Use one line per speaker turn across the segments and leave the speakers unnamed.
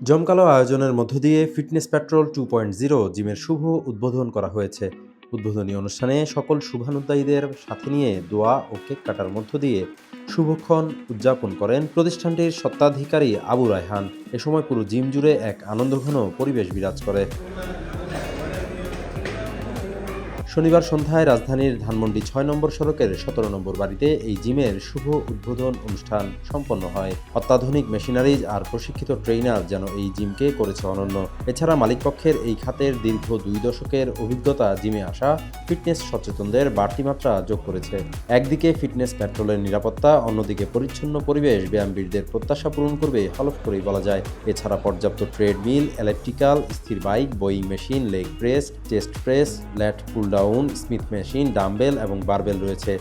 জমকালো আয়োজনের মধ্য দিয়ে ফিটনেস পেট্রোল 2.0 জিমের শুভ উদ্বোধন করা হয়েছে। উদ্বোধনী অনুষ্ঠানে সকল শুভানুদ্দায়ীদের সাথে নিয়ে দোয়া ও কেক কাটার মধ্য দিয়ে শুভক্ষণ উদযাপন করেন প্রতিষ্ঠানটির স্বত্বাধিকারী আবু রায়হান। এ সময় পুরো জিম জুড়ে এক আনন্দঘন পরিবেশ বিরাজ করে। শনিবার সন্ধ্যায় রাজধানীর ধানমন্ডি ৬ নম্বর সড়কের ১৭ নম্বর বাড়িতে এই জিমের শুভ উদ্বোধন অনুষ্ঠান সম্পন্ন হয়। অত্যাধুনিক মেশিনারিজ আর প্রশিক্ষিত ট্রেইনার যেন এই জিমকে করেছে অনন্য। এছাড়া মালিকপক্ষের এই খাতের দীর্ঘ ২ দশকের অভিজ্ঞতা জিমে আসা ফিটনেস সচেতনদের বাড়তি মাত্রা যোগ করেছে। একদিকে ফিটনেস পেট্রোলের নিরাপত্তা, অন্যদিকে পরিচ্ছন্ন পরিবেশ ব্যায়ামবীরদের প্রত্যাশা পূরণ করবে হলফ করেই বলা যায়। এছাড়া পর্যাপ্ত ট্রেডমিল, ইলেকট্রিক্যাল, স্থির bike, Boeing machine, leg press, chest press, ল্যাট pull down, Smith machine, dumbbell এবং বারবেল রয়েছে।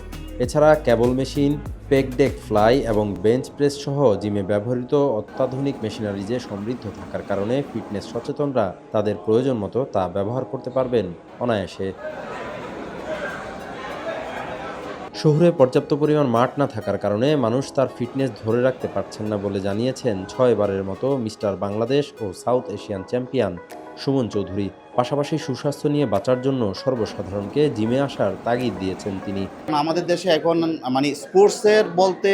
এছাড়া ক্যাবল মেশিন, পেক ডেক ফ্লাই এবং বেঞ্চ প্রেস সহ জিমে ব্যবহৃত অত্যাধুনিক মেশিনারিজে সমৃদ্ধ থাকার কারণে ফিটনেস সচেতনরা তাদের প্রয়োজন মতো তা ব্যবহার করতে পারবেন অনায়াসে। শহরে পর্যাপ্ত পরিমাণ মাঠ না থাকার কারণে মানুষ তার ফিটনেস ধরে রাখতে পারছেন না বলে জানিয়েছেন ৬ বারের মতো মিস্টার বাংলাদেশ ও South Asian champion Suman Chowdhury. পাশাপাশি সুস্বাস্থ্য নিয়ে বাঁচার জন্য সর্বসাধারণকে জিমে আসার তাগিদ দিয়েছেন তিনি।
আমাদের দেশে এখন মানে স্পোর্টসের বলতে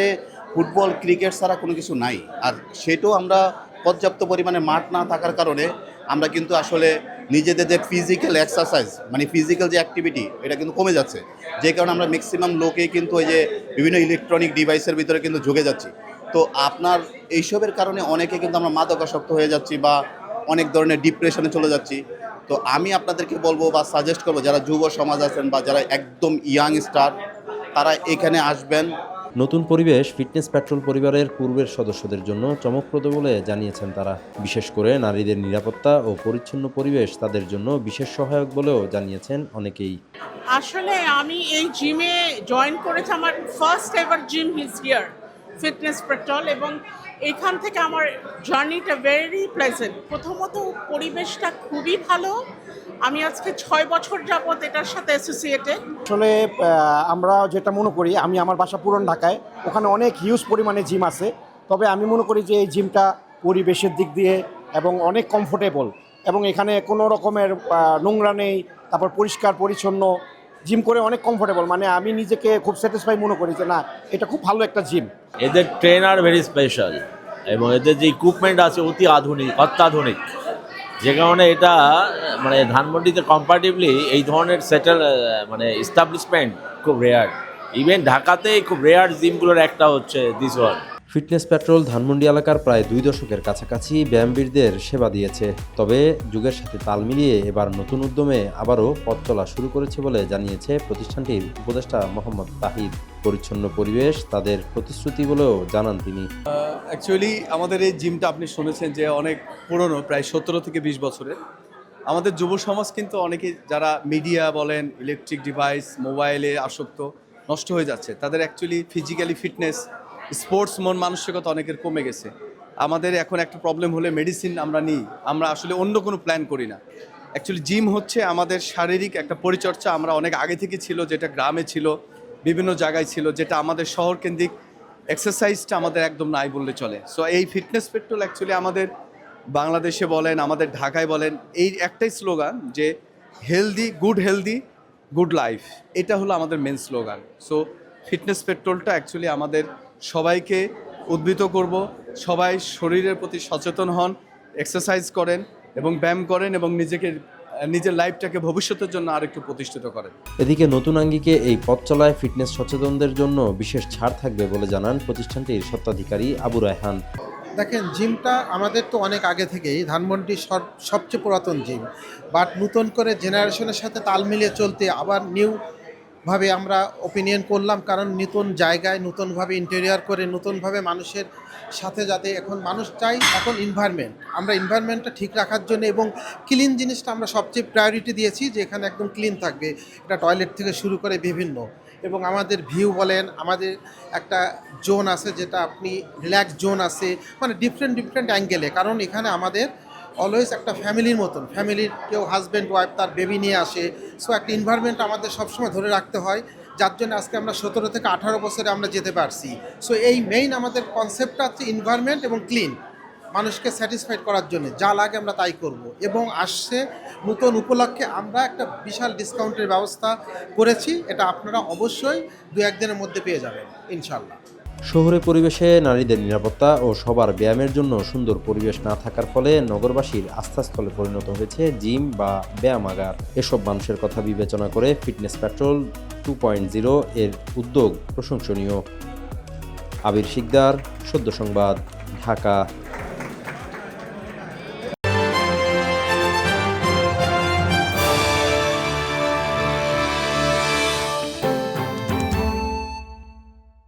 ফুটবল, ক্রিকেট ছাড়া কোনো কিছু নাই। আর সেটাও আমরা পর্যাপ্ত পরিমাণে মাঠ না থাকার কারণে আমরা কিন্তু আসলে নিজেদের যে ফিজিক্যাল এক্সারসাইজ মানে ফিজিক্যাল যে অ্যাক্টিভিটি এটা কিন্তু কমে যাচ্ছে। যে কারণে আমরা ম্যাক্সিমাম লোকেই কিন্তু ওই যে বিভিন্ন ইলেকট্রনিক ডিভাইসের ভিতরে কিন্তু ঝুঁকে যাচ্ছি। তো আপনার এইসবের কারণে অনেকে কিন্তু আমরা মাদকাসক্ত হয়ে যাচ্ছি বা অনেক ধরনের ডিপ্রেশনে চলে যাচ্ছি। তো আমি আপনাদেরকে বলবো বা সাজেস্ট করবো যারা যুব সমাজ আছেন বা যারা একদম ইয়াং স্টার তারা এখানে আসবেন।
নতুন পরিবেশ ফিটনেস পেট্রোল পরিবারের পূর্বের সদস্যদের জন্য চমকপ্রদ বলে জানিয়েছেন তারা। বিশেষ করে নারীদের নিরাপত্তা ও পরিচ্ছন্ন পরিবেশ তাদের জন্য বিশেষ সহায়ক বলেও জানিয়েছেন অনেকেই।
আসলে আমি এই জিমে জয়েন করেছি, আমার first ever gym his here fitness petrol, এবং এখান থেকে আমার জার্নিটা ভেরি প্লেজেন্ট। প্রথমত পরিবেশটা খুবই ভালো। আমি আজকে ৬ বছর যাবত এটার সাথে অ্যাসোসিয়েটেড।
আসলে আমরা যেটা মনে করি, আমি আমার বাসা পুরান ঢাকায়, ওখানে অনেক হিউজ পরিমাণে জিম আছে। তবে আমি মনে করি যে এই জিমটা পরিবেশের দিক দিয়ে এবং অনেক কমফোর্টেবল, এবং এখানে কোনো রকমের নোংরা নেই, তারপর পরিষ্কার পরিচ্ছন্ন, জিম করে অনেক কমফোর্টেবল। মানে আমি নিজেকে খুব স্যাটিসফাই মনে করি যে না, এটা খুব ভালো একটা জিম।
এদের ট্রেনার ভেরি স্পেশাল এবং এদের যে ইকুইপমেন্ট আছে অতি আধুনিক, অত্যাধুনিক, যে কারণে এটা মানে ধানমন্ডিতে কম্পারেটিভলি এই ধরনের মানে এস্টাবলিশমেন্ট খুব রেয়ার। ইভেন ঢাকাতেই খুব রেয়ার জিমগুলোর একটা হচ্ছে this one.
Fitness petrol Dhanmondi এলাকার প্রায় ২ দশকের কাছাকাছি ব্যায়ামবীরদের সেবা দিয়েছে। তবে যুগের সাথে তাল মিলিয়ে এবার নতুন উদ্যমে আবারও পথ চলা শুরু করেছে বলে জানিয়েছে প্রতিষ্ঠানটির উপদেষ্টা মোহাম্মদ তাহিদ। পরিচ্ছন্ন পরিবেশ তাদের প্রতিশ্রুতি বলেও জানান তিনি।
অ্যাকচুয়ালি আমাদের এই জিমটা আপনি শুনেছেন যে অনেক পুরনো, প্রায় ১৭ থেকে ২০ বছরের। আমাদের যুব সমাজ কিন্তু অনেকে যারা মিডিয়া বলেন, ইলেকট্রিক ডিভাইস, মোবাইলে আসক্ত, নষ্ট হয়ে যাচ্ছে। তাদের অ্যাকচুয়ালি ফিজিক্যালি ফিটনেস, স্পোর্টস মন মানসিকতা অনেকের কমে গেছে। আমাদের এখন একটা প্রবলেম হলে মেডিসিন আমরা নিই, আমরা আসলে অন্য কোনো প্ল্যান করি না। অ্যাকচুয়ালি জিম হচ্ছে আমাদের শারীরিক একটা পরিচর্যা। আমরা অনেক আগে থেকে ছিল, যেটা গ্রামে ছিল, বিভিন্ন জায়গায় ছিল, যেটা আমাদের শহর কেন্দ্রিক এক্সারসাইজটা আমাদের একদম নাই বললে চলে। সো এই ফিটনেস পেট্রোল অ্যাকচুয়ালি আমাদের বাংলাদেশে বলেন, আমাদের ঢাকায় বলেন, এই একটাই স্লোগান যে হেলদি গুড লাইফ। এটা হলো আমাদের মেন স্লোগান। সো ফিটনেস পেট্রোলটা অ্যাকচুয়ালি আমাদের সবাইকে উদ্বুদ্ধ করব, সবাই শরীরের প্রতি সচেতন হন, এক্সারসাইজ করেন এবং ব্যায়াম করেন এবং নিজের লাইফটাকে ভবিষ্যতের জন্য আরেকটু প্রতিষ্ঠিত করেন।
এদিকে নতুন আঙ্গিকে এই পথ চলায় ফিটনেস সচেতনদের জন্য বিশেষ ছাড় থাকবে বলে জানান প্রতিষ্ঠানটির স্বত্বাধিকারী আবু রায়হান।
দেখেন, জিমটা আমাদের তো অনেক আগে থেকেই ধানমন্ডি সবচেয়ে পুরাতন জিম, বাট নতুন করে জেনারেশনের সাথে তাল মিলিয়ে চলতে আবার নিউভাবে আমরা ওপিনিয়ন করলাম, কারণ নতুন জায়গায় নতুনভাবে ইন্টেরিয়র করে নতুনভাবে মানুষের সাথে যাতে এখন মানুষ চাই। এখন এনভায়রনমেন্ট, আমরা এনভায়রনমেন্টটা ঠিক রাখার জন্য এবং ক্লিন জিনিসটা আমরা সবচেয়ে প্রায়োরিটি দিয়েছি, যে এখানে একদম ক্লিন থাকবে, এটা টয়লেট থেকে শুরু করে বিভিন্ন, এবং আমাদের ভিউ বলেন, আমাদের একটা জোন আছে যেটা আপনি রিল্যাক্স জোন আছে, মানে ডিফারেন্ট অ্যাঙ্গেলে। কারণ এখানে আমাদের অলওয়েজ একটা ফ্যামিলির মতন, ফ্যামিলির কেউ হাজব্যান্ড ওয়াইফ তার বেবি নিয়ে আসে। সো একটা এনভায়রনমেন্ট আমাদের সবসময় ধরে রাখতে হয়। যার জন্য আজকে আমরা 17 থেকে 18 বছরে আমরা যেতে পারছি। সো এই মেইন আমাদের কনসেপ্টটা হচ্ছে এনভায়রনমেন্ট এবং ক্লিন, মানুষকে স্যাটিসফাইড করার জন্য যা লাগে আমরা তাই করব। এবং আসছে নতুন উপলক্ষে আমরা একটা বিশাল ডিসকাউন্টের ব্যবস্থা করেছি, এটা আপনারা অবশ্যই 2-1 দিনের মধ্যে পেয়ে যাবেন ইনশাল্লাহ।
শহুরে পরিবেশে নারীদের নিরাপত্তা ও সবার ব্যায়ামের জন্য সুন্দর পরিবেশ না থাকার ফলে নগরবাসীর আস্থাস্থলে পরিণত হয়েছে জিম বা ব্যায়ামাগার। এসব মানুষের কথা বিবেচনা করে ফিটনেস পেট্রোল 2.0 এর উদ্যোগ প্রশংসনীয়। আবির শিকদার, সদ্য সংবাদ, ঢাকা।